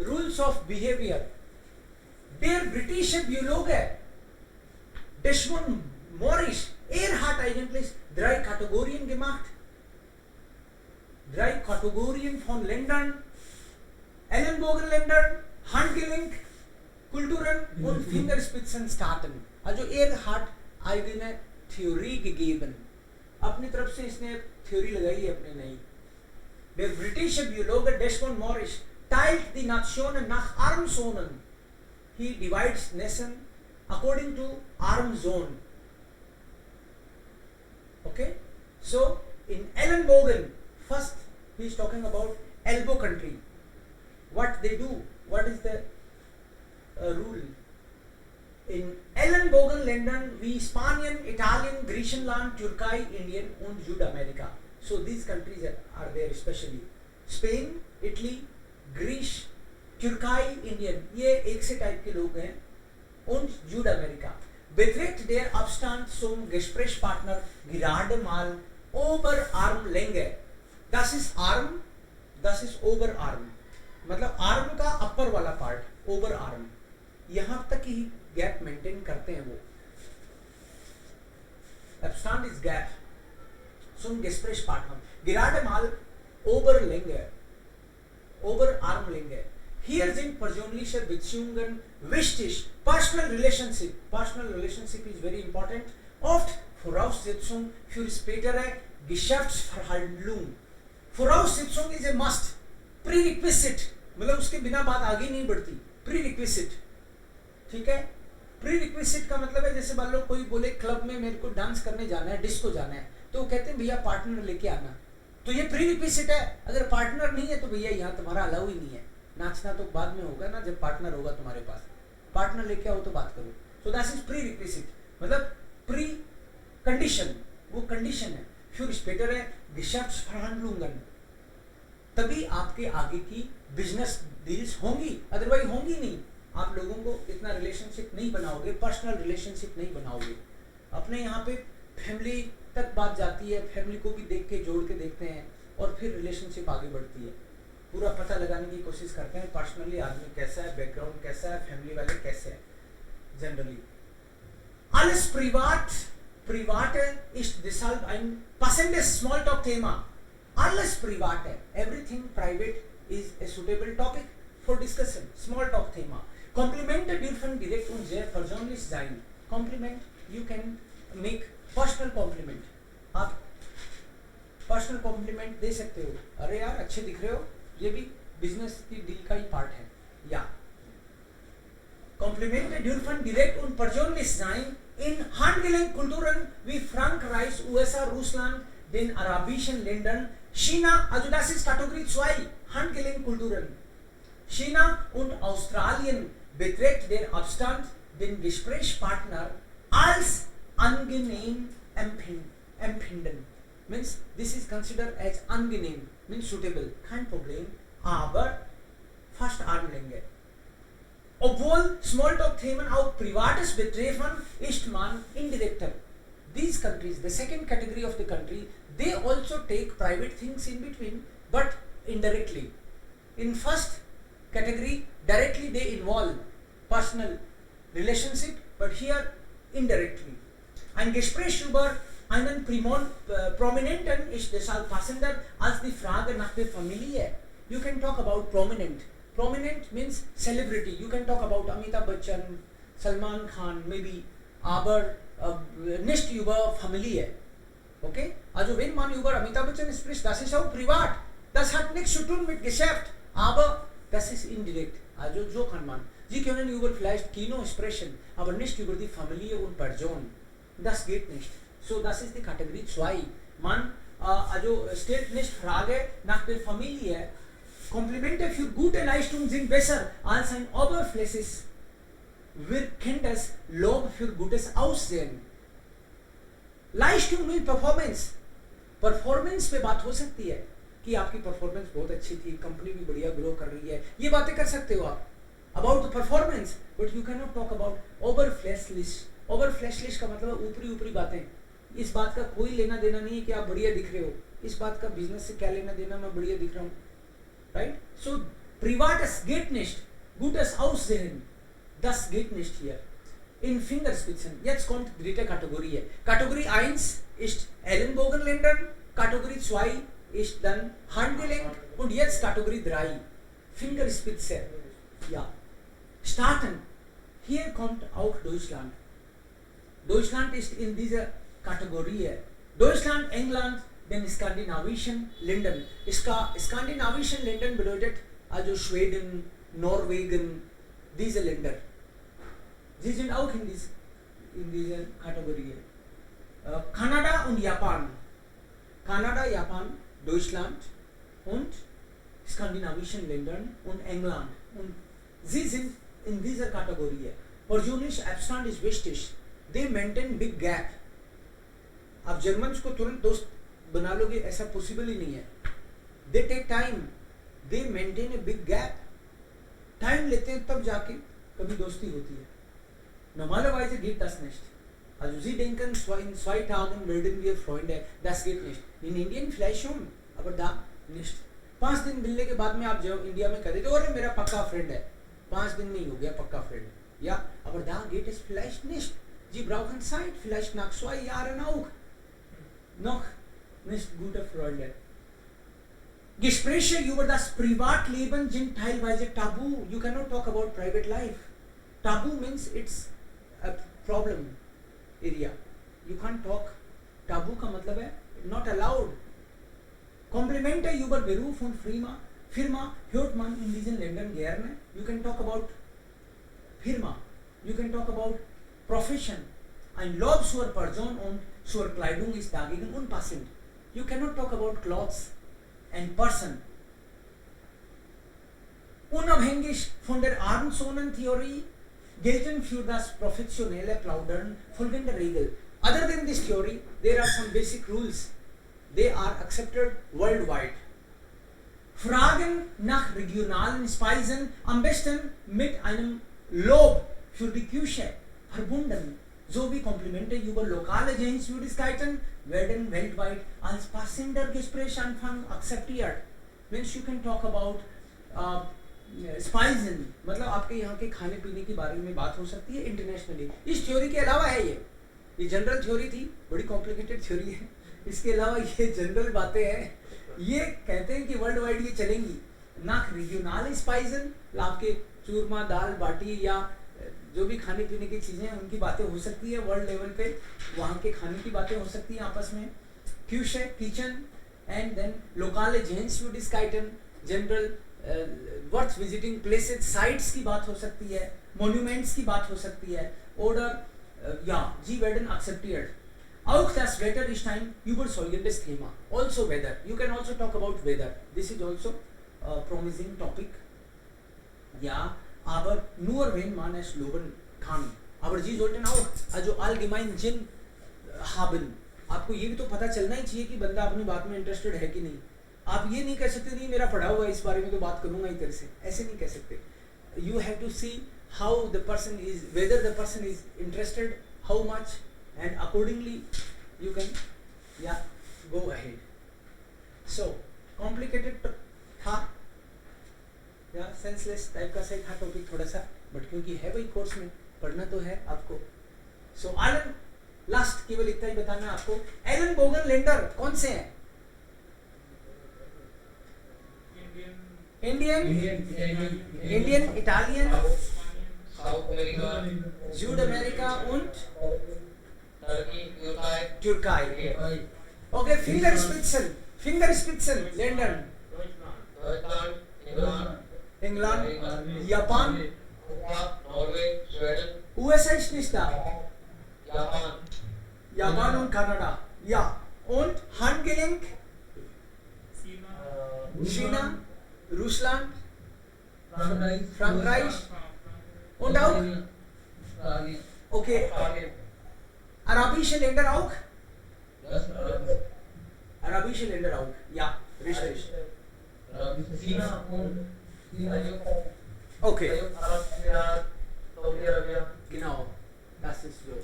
Rules of behaviour, der britische Biologe Desmond Morris, hat eigentlich 3 Kategorien gemacht. 3 Kategorien von Ländern, Ellenbogenländer, Handgelenk, Kulturen und Fingerspitzenstaaten. Also hat eigene Theorie gegeben. अपनी तरफ से इसने theory लगाई है अपने नई. Der britische Biologe Desmond Morris teilt die Nationen nach Armzonen. He divides nation according to arm zone. Okay, so in Ellenbogen, first he is talking about elbow country. What they do, what is the rule? In Ellenbogenländern wie Spanien, Italien, Griechenland, Türkei, Indien und Südamerika. So these countries are there especially. Spain, Italy, Greece, Türkei, Indien. ये एक से type के लोग हैं. Und Südamerika. Beträgt der Abstand zum Gesprächspartner gerade mal Oberarmlänge. Das ist Arm, das ist Oberarm. मतलब arm का अपर वाला part, overarm, यहां तक ही गैप मेंटेन करते हैं वो. Abstand ist Gap zum Gesprächspartner. Gerade mal Oberlänge, Oberarmlänge. Hier sind persönliche Beziehungen wichtig. Personal relationship is very important. Oft Voraussetzung für spätere Geschäftsverhandlungen. Voraussetzung is a must. Prerequisite, मतलब उसके बिना बात आगे नहीं बढ़ती. Prerequisite, ठीक है. Prerequisite का मतलब है जैसे मान लो कोई बोले क्लब में मेरे को डांस करने जाना है, डिस्को जाना है, तो वो कहते हैं भैया पार्टनर लेके आना. तो ये प्रीरिक्विजिट है. अगर पार्टनर नहीं है तो भैया यहाँ तुम्हारा अलाउ ही नहीं है. नाचना तो बाद में होगा ना, जब पार्टनर होगा तुम्हारे पास. पार्टनर लेके आओ तो बात करो. सो दैट इज प्रीरिक्विजिट, मतलब प्री कंडीशन, वो कंडीशन है. फिर स्पेटर है Geschäftsverhandlungen, तभी आपके आगे की बिजनेस डील्स होंगी, अदरवाइज होंगी नहीं. आप लोगों को इतना रिलेशनशिप नहीं बनाओगे, पर्सनल रिलेशनशिप नहीं बनाओगे. अपने यहाँ पे फैमिली तक बात जाती है, फैमिली को भी देख के जोड़ के देखते हैं और फिर रिलेशनशिप आगे बढ़ती है. पूरा पता लगाने की कोशिश करते हैं पर्सनली आदमी कैसा है, बैकग्राउंड कैसा है, फैमिली वाले कैसे हैं. Generally alles private ist deshalb ein passendes Smalltalk-Thema. Alles private, everything private is a suitable topic for discussion. Smalltalk-Thema. Komplimente dürfen direkt und sehr persönlich sein. Compliment, you can make personal compliment. आप personal complement दे सकते हो. अरे यार अच्छे दिख रहे हो, ये भी बिजनेस की डील का ही पार्ट है. या Komplimente dürfen direkt und persönlich sein. In Handgelenk-Kulturen wie Frankreich, USA, Russland, den arabischen Ländern, China, also das ist Kategorie 2, Handgelenk-Kulturen. China und Australien beträgt der Abstand den Gesprächspartner als angenehm empfinden. Means this is considered as angenehm, means suitable, kein Problem, aber fast Armlänge. Obwohl Smalltalk-Themen auch Privates betreffen, ist man indirekter. These countries, the second category of the country, they also take private things in between, but indirectly. In first category, directly they involve personal relationship, but here indirectly. Ein Gespräch über einen Prominenten ist deshalb passender als die Frage nach der Familie. You can talk about prominent. Prominent means celebrity. You can talk about Amitabh Bachchan, Salman Khan, maybe, aber nicht über Familie. Okay? Also wenn man über Amitabh Bachchan spricht, das ist auch privat. Das hat nichts zu tun mit Geschäft, aber das ist indirekt. Also so kann man. Sie können über vielleicht Kino sprechen, aber nicht über die Familie und Person. Das geht nicht. So, das ist die Kategorie 2. Man also stellt nicht Frage nach der Familie. Komplimente für gute Leistung sind besser als ein oberflächliches, wirkendes Lob für gutes Aussehen. Leistung में performance पे बात हो सकती है कि आपकी performance बहुत अच्छी थी, कंपनी भी बढ़िया ग्रो कर रही है, ये बातें कर सकते हो आप about the performance. But you can not talk about ओवरफ्लैशलिश. ओवरफ्लैशलिश का मतलब ऊपरी ऊपरी बातें. इस बात का कोई लेना देना नहीं है कि आप बढ़िया दिख रहे हो. इस बात का बिजनेस से क्या लेना देना, मैं बढ़िया दिख रहा हूँ. Right? So Privates geht nicht. Gutes Aussehen. Das geht nicht hier. In Fingerspitzen. Jetzt kommt dritte Kategorie. Kategorie 1 ist Ellenbogenländern. Kategorie 2 ist dann Handgelenk. Und jetzt Kategorie 3. Fingerspitze. Ja. Staaten. Hier kommt auch Deutschland. Deutschland ist in dieser Kategorie. Deutschland, England, den skandinavischen Ländern. Skandinavischen Ländern bedeutet also Schweden, Norwegen, diese Länder. Sie sind auch in dieser Kategorie. Kanada und Japan. Kanada, Japan, Deutschland und skandinavischen Ländern und England. Und sie sind in dieser Kategorie. Persönlich Abstand ist wichtig. They maintain big gap. आप Germans को तुरंत दोस्त बना लोगे ऐसा possible ही नहीं है. They take time. They maintain a big gap. Time लेते हैं तब जाके कभी दोस्ती होती है. Normalerweise geht das nicht. Also sie denken, in 2 Tagen werden wir Freunde. Das geht nicht. In Indien vielleicht schon, aber da nicht. 5 दिन मिलने के बाद में आप जो इंडिया में कह देते हो अरे मेरा पक्का फ्रेंड है. 5 दिन में ही हो गया पक्का friend. Ja, aber da geht es vielleicht nicht. Sie brauchen Zeit, vielleicht nach 2 Jahren auch. Noch nicht gute Freunde. Gespräche über das Privatleben sind teilweise tabu. You cannot talk about private life. Tabu means it's a problem area. You can't talk. Tabu का मतलब है not allowed. Komplimente über Beruf und Firma hört man in diesen Ländern gerne. You can talk about Firma. You can talk about Profession. Ein Lob zur Person und zur Kleidung ist dagegen unpassend. You cannot talk about clothes and person. Unabhängig von der Abendsonnentheorie gelten für das professionelle Plaudern folgende Regel. Other than this theory, there are some basic rules. They are accepted worldwide. Fragen nach regionalen Speisen am besten mit einem Lob für die Küche verbunden, sowie Komplimente über lokale Sehenswürdigkeiten werden weltweit als passender Gesprächsanfang akzeptiert. Means you can talk about स्पाइसन, मतलब आपके यहाँ के खाने पीने के बारे में बात हो सकती है इंटरनेशनली. इस थ्योरी के अलावा है ये जनरल थ्योरी थी, बड़ी कॉम्प्लिकेटेड थ्योरी है. इसके अलावा ये जनरल बातें हैं. ये कहते हैं कि वर्ल्ड वाइड ये चलेंगी. ना रीजनल स्पाइसन, आपके चूरमा, दाल बाटी या जो भी खाने पीने की चीज़ें हैं उनकी बातें हो सकती है वर्ल्ड लेवल पे. वहाँ के खाने की बातें हो सकती हैं आपस में. क्यूशे किचन एंड देन लोकल जेंसवुडिस्काइटन, general worth visiting places, sites की बात हो सकती है, मॉन्यूमेंट्स की बात हो सकती है. ऑर्डर या जी werden akzeptiert. Auch das Wetter ist ein überzeugendes Thema. Also weather. You can also talk about weather. This is also a promising topic. Ja, aber nur wenn man es loben kann. Aber Sie sollten auch also allgemein Sinn haben. आपको ये भी तो पता चलना ही चाहिए कि बंदा अपनी बात में इंटरेस्टेड है कि नहीं. आप ये नहीं कह सकते नहीं मेरा पढ़ा हुआ है इस बारे में तो बात करूंगा ही तेरे से, ऐसे नहीं कह सकते. You have to see how the person is, whether the person is interested, how much, and accordingly you can go ahead. So complicated था या सेंसलेस टाइप का सही था टॉपिक थोड़ा सा, बट क्योंकि है वही कोर्स में पढ़ना तो है आपको. सो एलन लास्ट केवल इतना ही बताना है आपको. एलन बोगन लेंडर कौन से हैं? Indian, Italian, South America, South America und Turkey, Türkei. Okay, Fingerspitzen, Länder. Deutschland, England, Japan, Norway, Sweden, USA ist nicht da. Japan und Kanada. Ja. Und Handgelenk, China, Russland, Frankreich und auch okay, arabische Länder auch? Arabische Länder auch, ja, richtig. China und Okay, Saudi Arabia. genau, das ist so.